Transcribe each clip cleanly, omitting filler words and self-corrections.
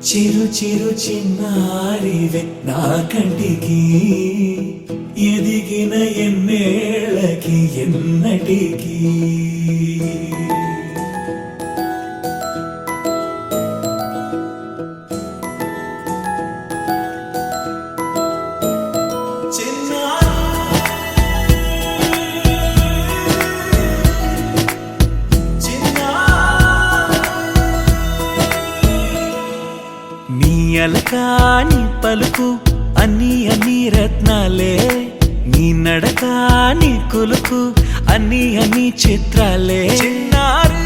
చిరు చిరు చిన్నారివే నా కంటికి ఎదిగిన ఎన్నేళ్ళకి ఎన్నటికి అలకాని పలుకు అన్ని అన్ని రత్నాలే నీ నడక నీ కులుకు అన్ని అన్ని చిత్రాలే చిన్నారు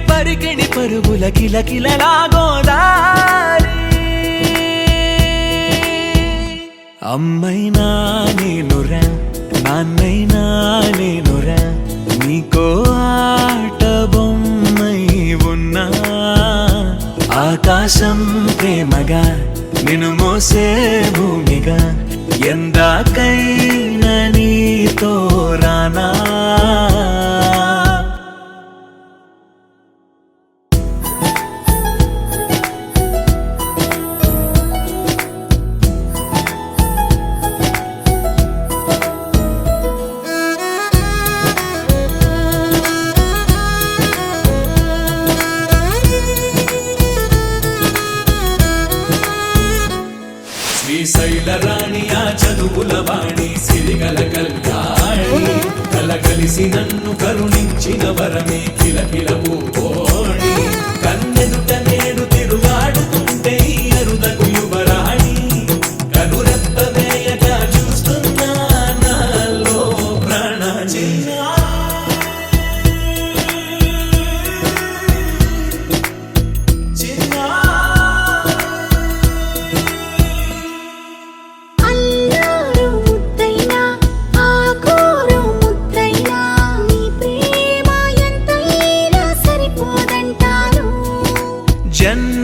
పరికిణి పరుగుల కిలకిలలా గోదారి అమ్మైనా నేనురా నాన్నైనా నేనురా నీకో ఆట బొమ్మై ఉన్నా ఆకాశం ప్రేమగా నిన్ను మోసే భూమిగా ఎందాకైనా నీతో రానా శ్రీశైల రాణి ఆ చదువుల వాణి సిరిగల కళ్యాణి కలగలిసి నన్ను కరుణించిన వరమే కిలకిల పూకోణి కన్నెదుట నేడు తిరుగాడుతుంటే అరుదకు యువరాణి కనురెప్ప వేయగా చూస్తున్నా నాలో ప్రాణ జన్